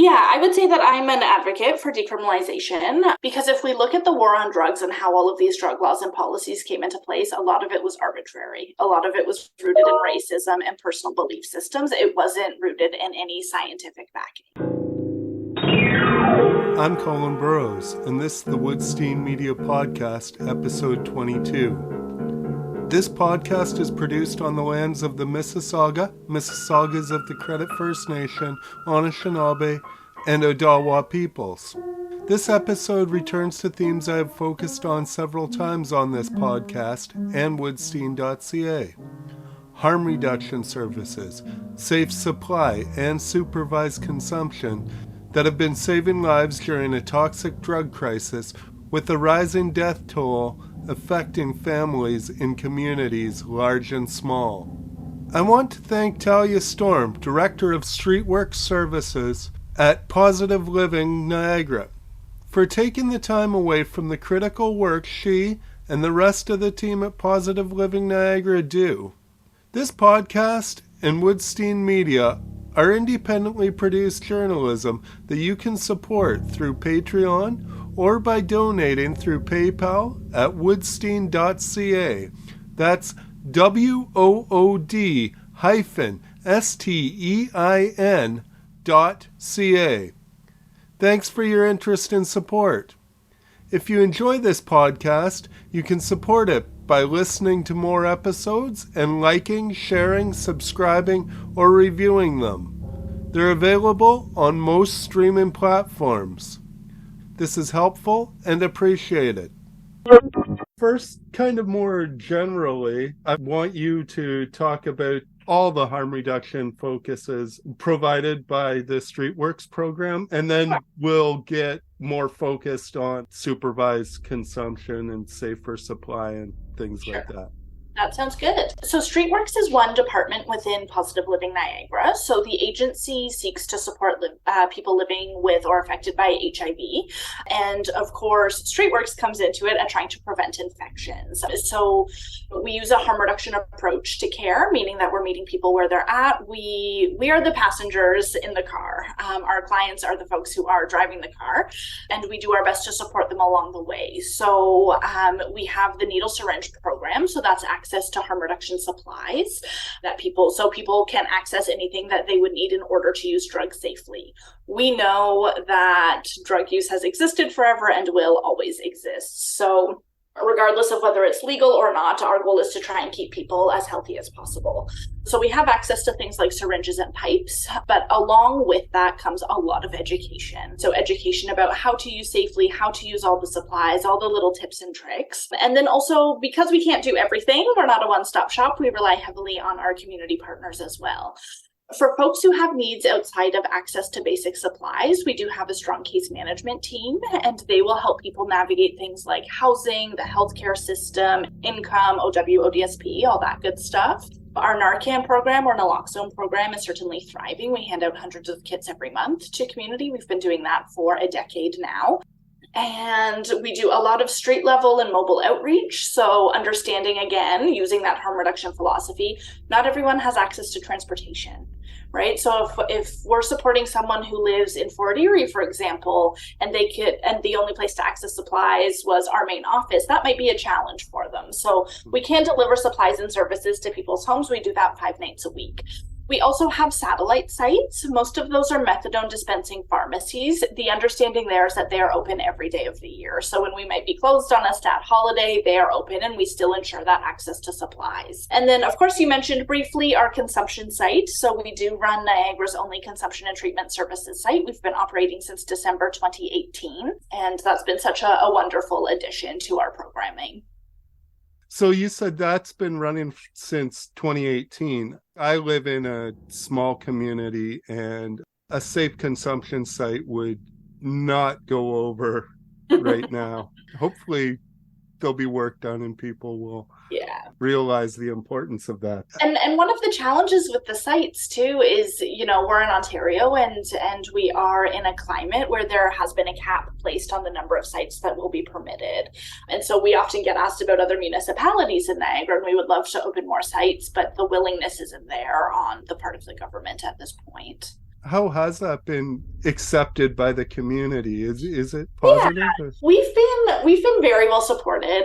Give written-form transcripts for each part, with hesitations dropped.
Yeah, I would say that I'm an advocate for decriminalization because if we look at the war on drugs and how all of these drug laws and policies came into place, a lot of it was arbitrary. A lot of it was rooted in racism and personal belief systems. It wasn't rooted in any scientific backing. I'm Colin Burrows, and this is the Woodstein Media Podcast, episode 22. This podcast is produced on the lands of the Mississaugas of the Credit First Nation, Anishinaabe, and Odawa peoples. This episode returns to themes I have focused on several times on this podcast and woodstein.ca. Harm reduction services, safe supply, and supervised consumption that have been saving lives during a toxic drug crisis with a rising death toll affecting families in communities large and small. I want to thank Talia Storm, Director of StreetWorks Services at Positive Living Niagara, for taking the time away from the critical work she and the rest of the team at Positive Living Niagara do. This podcast and Woodstein Media are independently produced journalism that you can support through Patreon or by donating through PayPal at woodstein.ca. That's WOOD-STEIN.ca. Thanks for your interest and support. If you enjoy this podcast, you can support it by listening to more episodes and liking, sharing, subscribing, or reviewing them. They're available on most streaming platforms. This is helpful and appreciated. First, kind of more generally, I want you to talk about all the harm reduction focuses provided by the StreetWorks program, and then we'll get more focused on supervised consumption and safer supply and things like that. That sounds good. So StreetWorks is one department within Positive Living Niagara. So the agency seeks to support people living with or affected by HIV. And of course, StreetWorks comes into it at trying to prevent infections. So we use a harm reduction approach to care, meaning that we're meeting people where they're at. We are the passengers in the car. Our clients are the folks who are driving the car, and we do our best to support them along the way. So we have the needle syringe program. So that's access to harm reduction supplies that people can access anything that they would need in order to use drugs safely. We know that drug use has existed forever and will always exist. So regardless of whether it's legal or not, our goal is to try and keep people as healthy as possible. So we have access to things like syringes and pipes, but along with that comes a lot of education. So education about how to use safely, how to use all the supplies, all the little tips and tricks. And then also, because we can't do everything, we're not a one-stop shop, we rely heavily on our community partners as well. For folks who have needs outside of access to basic supplies, we do have a strong case management team, and they will help people navigate things like housing, the healthcare system, income, OW, ODSP, all that good stuff. Our Narcan program or naloxone program is certainly thriving. We hand out hundreds of kits every month to community. We've been doing that for a decade now. And we do a lot of street level and mobile outreach. So understanding, again, using that harm reduction philosophy, not everyone has access to transportation, right? So if we're supporting someone who lives in Fort Erie, for example, and the only place to access supplies was our main office, that might be a challenge for them. So we can deliver supplies and services to people's homes. We do that 5 nights a week. We also have satellite sites. Most of those are methadone dispensing pharmacies. The understanding there is that they are open every day of the year. So when we might be closed on a stat holiday, they are open and we still ensure that access to supplies. And then, of course, you mentioned briefly our consumption site. So we do run Niagara's only consumption and treatment services site. We've been operating since December 2018, and that's been such a wonderful addition to our programming. So you said that's been running since 2018. I live in a small community, and a safe consumption site would not go over right now. Hopefully there'll be work done and people will realize the importance of that. And one of the challenges with the sites too is, we're in Ontario and we are in a climate where there has been a cap placed on the number of sites that will be permitted. And so we often get asked about other municipalities in Niagara, and we would love to open more sites, but the willingness isn't there on the part of the government at this point. how has that been accepted by the community? Is it Yeah, positive? we've been very well supported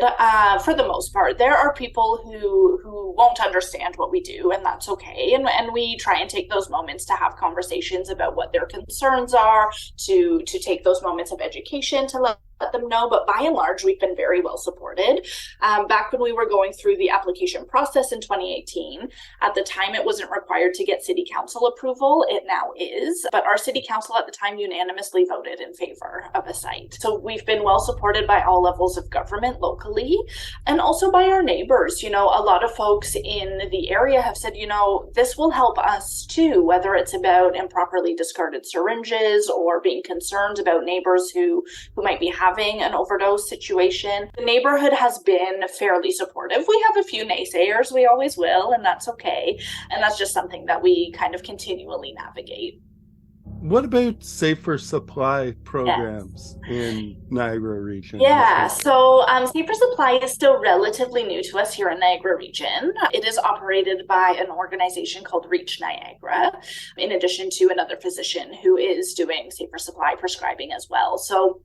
for the most part. There are people who won't understand what we do, and that's okay. And we try and take those moments to have conversations about what their concerns are, to take those moments of education to let them know. But by and large, we've been very well supported. Back when we were going through the application process in 2018, at the time it wasn't required to get city council approval. It now is, but our city council at the time unanimously voted in favor of a site. So we've been well supported by all levels of government locally, and also by our neighbors. A lot of folks in the area have said, this will help us too, whether it's about improperly discarded syringes or being concerned about neighbors who might be having an overdose situation. The neighborhood has been fairly supportive. We have a few naysayers, we always will, and that's okay. And that's just something that we kind of continually navigate. What about safer supply programs in Niagara region? Yeah, so Safer Supply is still relatively new to us here in Niagara region. It is operated by an organization called Reach Niagara, in addition to another physician who is doing Safer Supply prescribing as well. So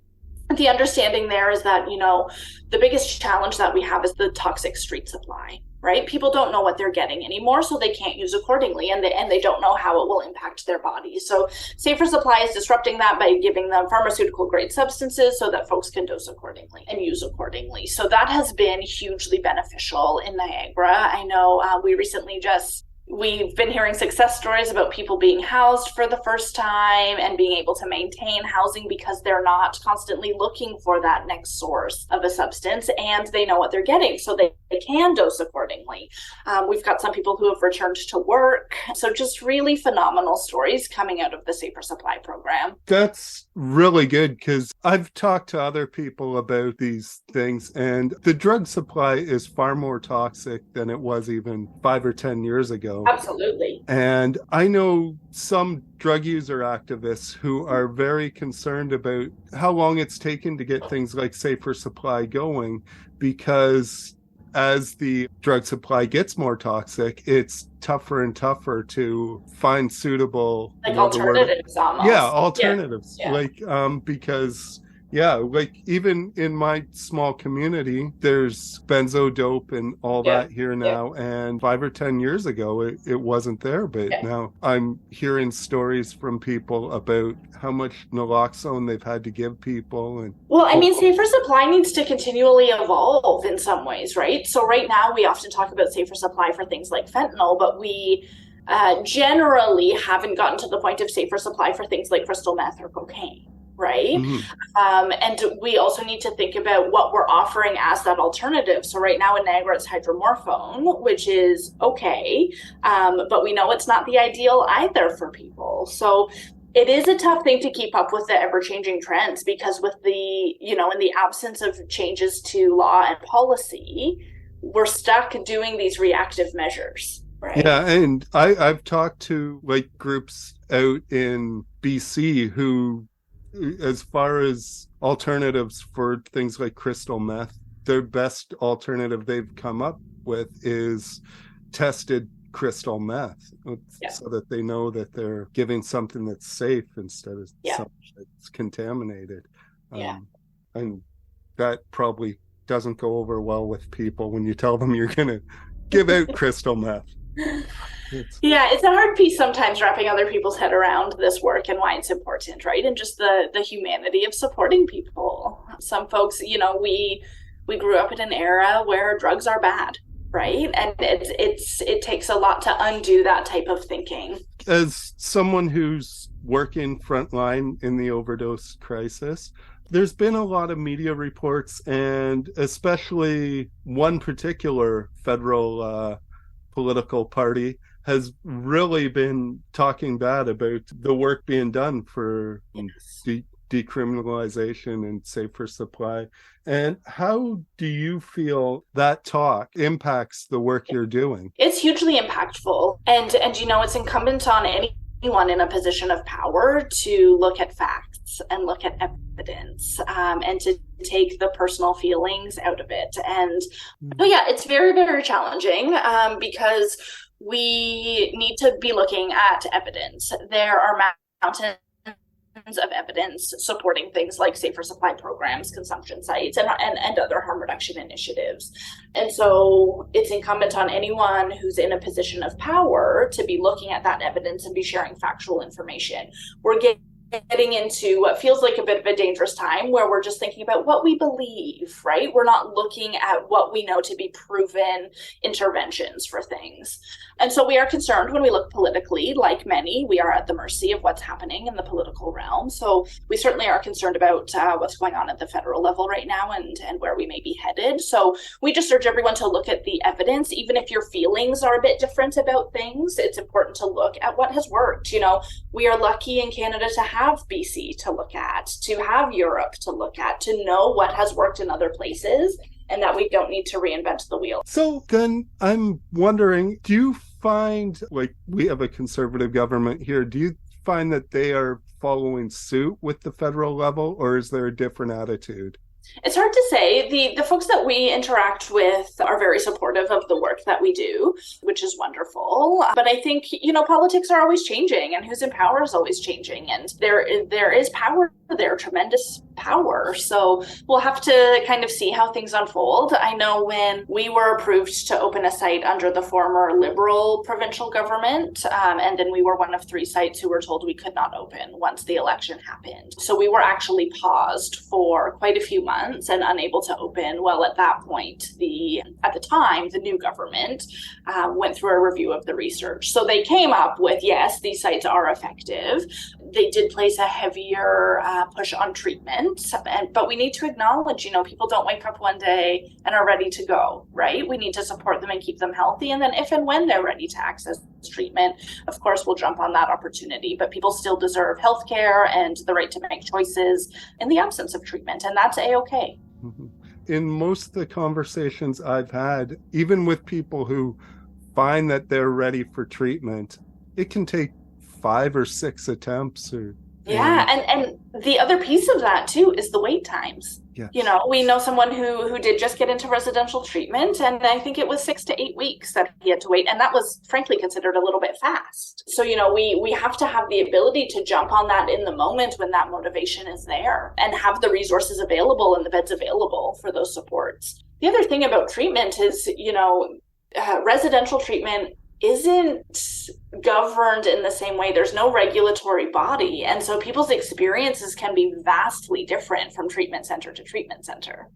the understanding there is that, the biggest challenge that we have is the toxic street supply, right? People don't know what they're getting anymore, so they can't use accordingly, and they don't know how it will impact their bodies. So Safer Supply is disrupting that by giving them pharmaceutical grade substances so that folks can dose accordingly and use accordingly. So that has been hugely beneficial in Niagara. I know we've been hearing success stories about people being housed for the first time and being able to maintain housing because they're not constantly looking for that next source of a substance, and they know what they're getting, so they can dose accordingly. We've got some people who have returned to work. So just really phenomenal stories coming out of the Safer Supply program. That's really good, because I've talked to other people about these things, and the drug supply is far more toxic than it was even 5 or 10 years ago. Absolutely. And I know some drug user activists who are very concerned about how long it's taken to get things like Safer Supply going, because as the drug supply gets more toxic, it's tougher and tougher to find suitable alternatives almost. Yeah, alternatives. Yeah. Because even in my small community, there's benzodope and all that here now. And 5 or 10 years ago, it wasn't there. But now I'm hearing stories from people about how much naloxone they've had to give people. Safer Supply needs to continually evolve in some ways, right? So right now we often talk about Safer Supply for things like fentanyl, but we generally haven't gotten to the point of Safer Supply for things like crystal meth or cocaine. Right. Mm-hmm. And we also need to think about what we're offering as that alternative. So right now in Niagara, it's hydromorphone, which is okay. But we know it's not the ideal either for people. So it is a tough thing to keep up with the ever-changing trends, because with in the absence of changes to law and policy, we're stuck doing these reactive measures. Right. Yeah. And I've talked to groups out in BC who, as far as alternatives for things like crystal meth, their best alternative they've come up with is tested crystal meth, so that they know that they're giving something that's safe instead of something that's contaminated. And that probably doesn't go over well with people when you tell them you're going to give out crystal meth. It's a hard piece sometimes wrapping other people's head around this work and why it's important, right? And just the humanity of supporting people. Some folks, we grew up in an era where drugs are bad, right? And it takes a lot to undo that type of thinking. As someone who's working frontline in the overdose crisis, there's been a lot of media reports, and especially one particular federal political party has really been talking bad about the work being done for decriminalization and Safer Supply. And how do you feel that talk impacts the work you're doing? It's hugely impactful. And it's incumbent on anyone in a position of power to look at facts and look at evidence, and to take the personal feelings out of it. And it's very, very challenging, because we need to be looking at evidence. There are mountains of evidence supporting things like safer supply programs, consumption sites, and other harm reduction initiatives. And so it's incumbent on anyone who's in a position of power to be looking at that evidence and be sharing factual information. We're getting into what feels like a bit of a dangerous time where we're just thinking about what we believe, right? We're not looking at what we know to be proven interventions for things. And so we are concerned when we look politically. Like many, we are at the mercy of what's happening in the political realm. So we certainly are concerned about what's going on at the federal level right now and where we may be headed. So we just urge everyone to look at the evidence. Even if your feelings are a bit different about things, it's important to look at what has worked. You know, we are lucky in Canada to have BC to look at, to have Europe to look at, to know what has worked in other places, and that we don't need to reinvent the wheel. So then I'm wondering, do you find, like, we have a conservative government here, do you find that they are following suit with the federal level, or is there a different attitude? It's hard to say. The folks that we interact with are very supportive of the work that we do, which is wonderful. But I think, you know, politics are always changing, and who's in power is always changing. And there is power there, tremendous power. So we'll have to kind of see how things unfold. I know when we were approved to open a site under the former Liberal provincial government, and then we were one of 3 sites who were told we could not open once the election happened. So we were actually paused for quite a few months and unable to open. Well, at that point, at the time, the new government went through a review of the research. So they came up with, yes, these sites are effective. They did place a heavier push on treatment, but we need to acknowledge, you know, people don't wake up one day and are ready to go, right? We need to support them and keep them healthy. And then if and when they're ready to access treatment, of course, we'll jump on that opportunity. But people still deserve healthcare and the right to make choices in the absence of treatment. And that's A-okay. Mm-hmm. In most of the conversations I've had, even with people who find that they're ready for treatment, it can take 5 or 6 attempts. Yeah, and the other piece of that too is the wait times. Yes. You know, we know someone who did just get into residential treatment, and I think it was 6 to 8 weeks that he had to wait, and that was frankly considered a little bit fast. So, you know, we have to have the ability to jump on that in the moment when that motivation is there, and have the resources available and the beds available for those supports. The other thing about treatment is, you know, residential treatment isn't governed in the same way. There's no regulatory body. And so people's experiences can be vastly different from treatment center to treatment center.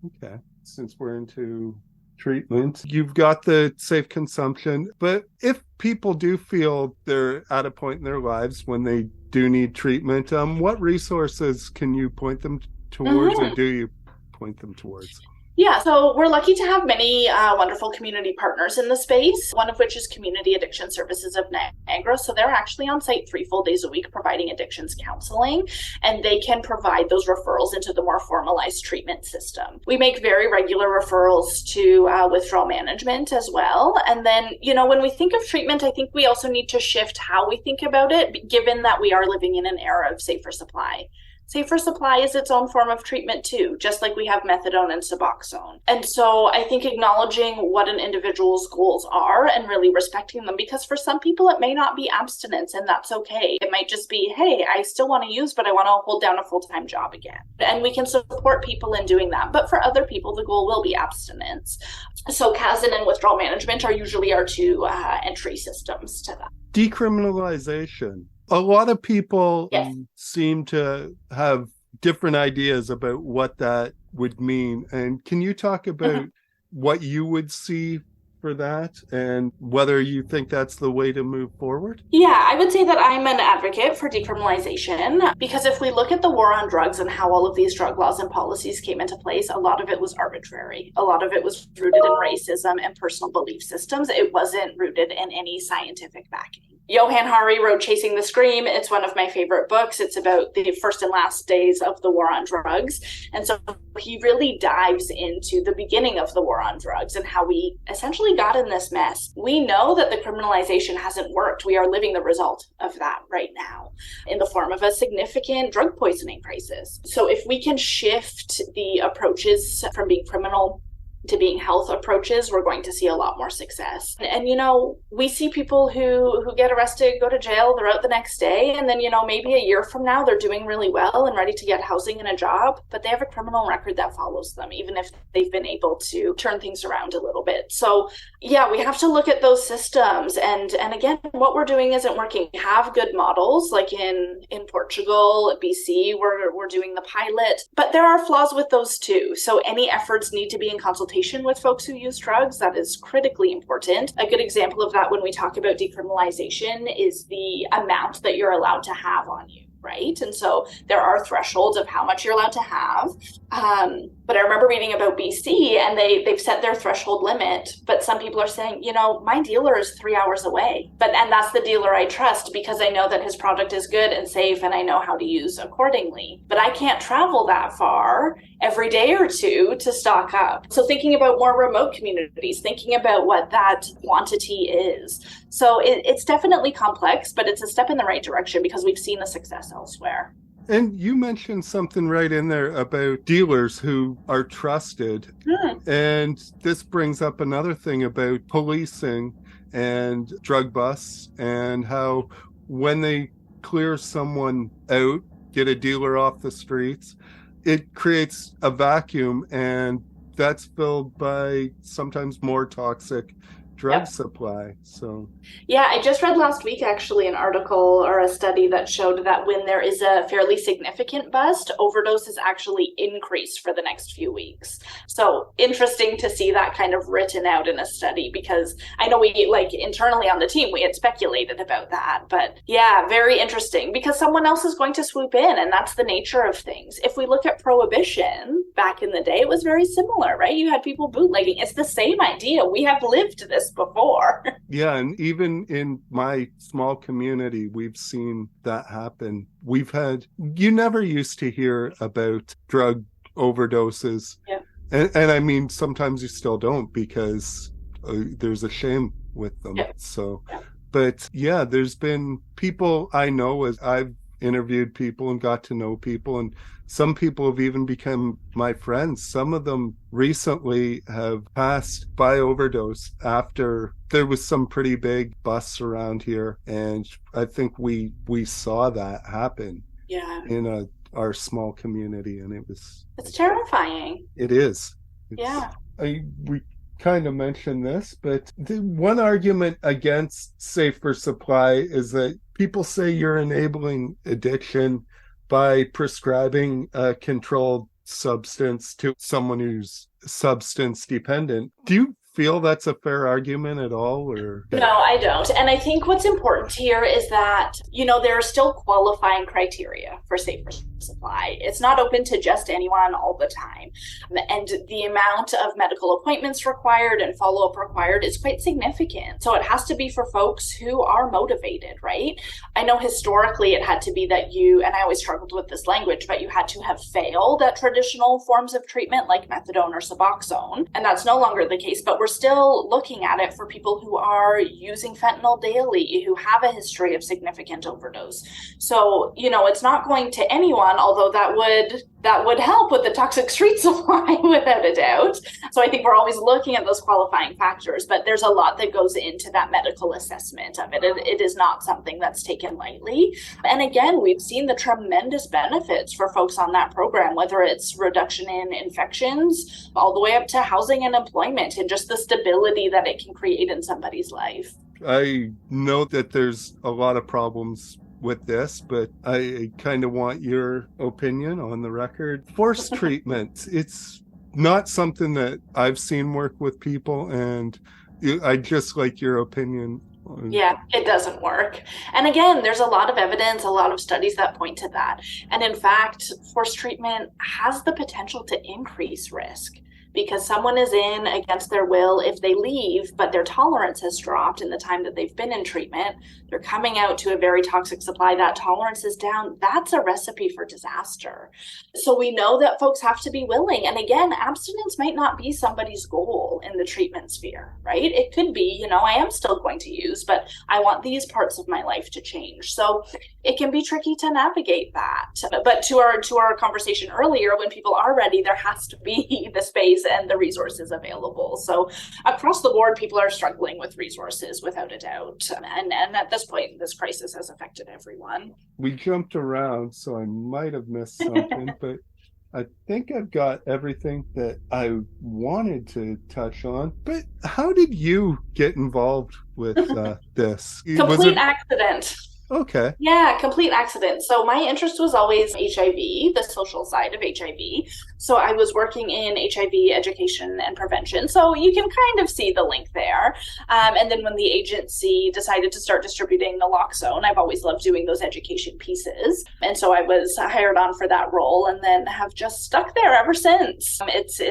Okay. Since we're into treatment, you've got the safe consumption. But if people do feel they're at a point in their lives when they do need treatment, what resources can you point them towards, or do you point them towards? Yeah, so we're lucky to have many wonderful community partners in the space, one of which is Community Addiction Services of Niagara. So they're actually on site 3 full days a week providing addictions counseling, and they can provide those referrals into the more formalized treatment system. We make very regular referrals to withdrawal management as well. And then, you know, when we think of treatment, I think we also need to shift how we think about it, given that we are living in an era of safer supply. Safer supply is its own form of treatment too, just like we have methadone and Suboxone. And so I think acknowledging what an individual's goals are and really respecting them, because for some people it may not be abstinence, and that's okay. It might just be, hey, I still want to use, but I want to hold down a full-time job again. And we can support people in doing that. But for other people, the goal will be abstinence. So CASN and withdrawal management are usually our 2 entry systems to that. Decriminalization. A lot of people Yes. seem to have different ideas about what that would mean. And can you talk about what you would see for that and whether you think that's the way to move forward? Yeah, I would say that I'm an advocate for decriminalization, because if we look at the war on drugs and how all of these drug laws and policies came into place, a lot of it was arbitrary. A lot of it was rooted in racism and personal belief systems. It wasn't rooted in any scientific backing. Johann Hari wrote Chasing the Scream. It's one of my favorite books. It's about the first and last days of the war on drugs. And so he really dives into the beginning of the war on drugs and how we essentially got in this mess. We know that the criminalization hasn't worked. We are living the result of that right now in the form of a significant drug poisoning crisis. So if we can shift the approaches from being criminal to being health approaches, we're going to see a lot more success. And we see people who get arrested, go to jail, they're out the next day, and then, maybe a year from now, they're doing really well and ready to get housing and a job, but they have a criminal record that follows them, even if they've been able to turn things around a little bit. So yeah, we have to look at those systems. And again, what we're doing isn't working. We have good models like in Portugal, BC, we're doing the pilot, but there are flaws with those too. So any efforts need to be in consultation with folks who use drugs. That is critically important. A good example of that when we talk about decriminalization is the amount that you're allowed to have on you. Right. And so there are thresholds of how much you're allowed to have. But I remember reading about BC and they've set their threshold limit. But some people are saying, my dealer is 3 hours away. And that's the dealer I trust because I know that his product is good and safe and I know how to use accordingly. But I can't travel that far every day or two to stock up. So thinking about more remote communities, thinking about what that quantity is. So it's definitely complex, but it's a step in the right direction because we've seen the success elsewhere. And you mentioned something right in there about dealers who are trusted. And this brings up another thing about policing and drug busts and how when they clear someone out, get a dealer off the streets, it creates a vacuum, and that's filled by sometimes more toxic drug supply. So yeah, I just read last week actually an article or a study that showed that when there is a fairly significant bust, overdoses actually increase for the next few weeks. So interesting to see that kind of written out in a study, because I know we internally on the team, we had speculated about that, but yeah, very interesting because someone else is going to swoop in, and that's the nature of things. If we look at prohibition back in the day, it was very similar, right? You had people bootlegging. It's the same idea. We have lived this before. Yeah, and even in my small community, we've seen that happen. You never used to hear about drug overdoses. Yeah. And I mean, sometimes you still don't because there's a shame with them. Yeah. So, but yeah, there's been people I know as I've interviewed people and got to know people, and some people have even become my friends. Some of them recently have passed by overdose after there was some pretty big busts around here, and I think we saw that happen in our small community, and it's terrifying. It is. We kind of mentioned this, but the one argument against safer supply is that people say you're enabling addiction by prescribing a controlled substance to someone who's substance dependent. Do you feel that's a fair argument at all? Or no, I don't. And I think what's important here is that, there are still qualifying criteria for safer supply. It's not open to just anyone all the time. And the amount of medical appointments required and follow-up required is quite significant. So it has to be for folks who are motivated, right? I know historically it had to be that and I always struggled with this language, but you had to have failed at traditional forms of treatment like methadone or Suboxone. And that's no longer the case, but we're still looking at it for people who are using fentanyl daily, who have a history of significant overdose. So, it's not going to anyone, although that would help with the toxic street supply without a doubt. So I think we're always looking at those qualifying factors, but there's a lot that goes into that medical assessment of it. It is not something that's taken lightly. And again, we've seen the tremendous benefits for folks on that program, whether it's reduction in infections all the way up to housing and employment and just the stability that it can create in somebody's life. I know that there's a lot of problems with this, but I kind of want your opinion on the record. Forced treatment, it's not something that I've seen work with people, and I just like your opinion. Yeah, it doesn't work. And again, there's a lot of evidence, a lot of studies that point to that. And in fact, forced treatment has the potential to increase risk, because someone is in against their will. If they leave, but their tolerance has dropped in the time that they've been in treatment, they're coming out to a very toxic supply, that tolerance is down, that's a recipe for disaster. So we know that folks have to be willing. And again, abstinence might not be somebody's goal. in the treatment sphere, right? It could be, I am still going to use, but I want these parts of my life to change. So it can be tricky to navigate that. But to our conversation earlier, when people are ready, there has to be the space and the resources available. So across the board, people are struggling with resources without a doubt. And at this point, this crisis has affected everyone. We jumped around, so I might have missed something, but I think I've got everything that I wanted to touch on. But how did you get involved with this? Complete accident. Okay. Yeah, complete accident. So my interest was always HIV, the social side of HIV. So I was working in HIV education and prevention. So you can kind of see the link there. And then when the agency decided to start distributing naloxone, I've always loved doing those education pieces. And so I was hired on for that role and then have just stuck there ever since. It's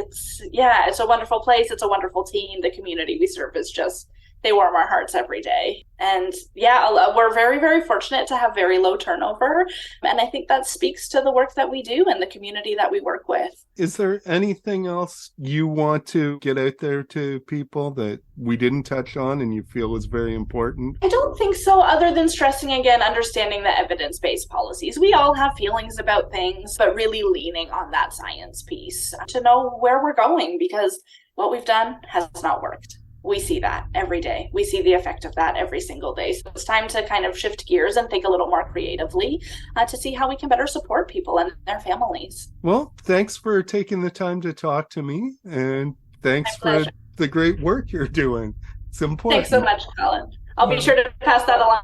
a wonderful place. It's a wonderful team. The community we serve is just, they warm our hearts every day. And we're very, very fortunate to have very low turnover. And I think that speaks to the work that we do and the community that we work with. Is there anything else you want to get out there to people that we didn't touch on and you feel is very important? I don't think so, other than stressing again, understanding the evidence-based policies. We all have feelings about things, but really leaning on that science piece to know where we're going, because what we've done has not worked. We see that every day. We see the effect of that every single day. So it's time to kind of shift gears and think a little more creatively to see how we can better support people and their families. Well, thanks for taking the time to talk to me, and thanks for the great work you're doing. It's important. Thanks so much, Colin. I'll be sure to pass that along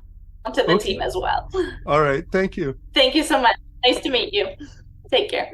to the team as well. All right. Thank you. Thank you so much. Nice to meet you. Take care.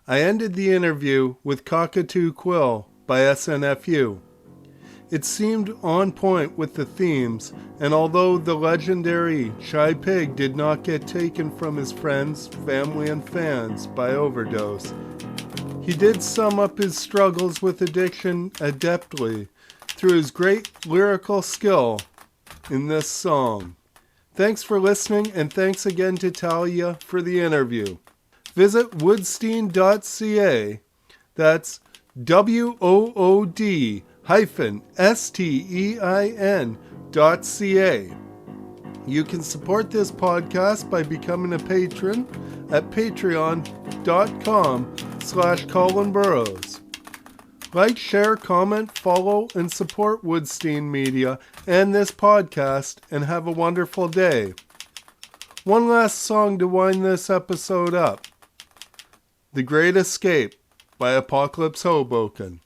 I ended the interview with Cockatoo Quill by SNFU. It seemed on point with the themes, and although the legendary Shy Pig did not get taken from his friends, family, and fans by overdose, he did sum up his struggles with addiction adeptly through his great lyrical skill in this song. Thanks for listening, and thanks again to Talia for the interview. Visit woodstein.ca. That's wood-stein.ca. You can support this podcast by becoming a patron at patreon.com/Colin Burrows. Like, share, comment, follow, and support Woodstein Media and this podcast, and have a wonderful day. One last song to wind this episode up. The Great Escape by Apocalypse Hoboken.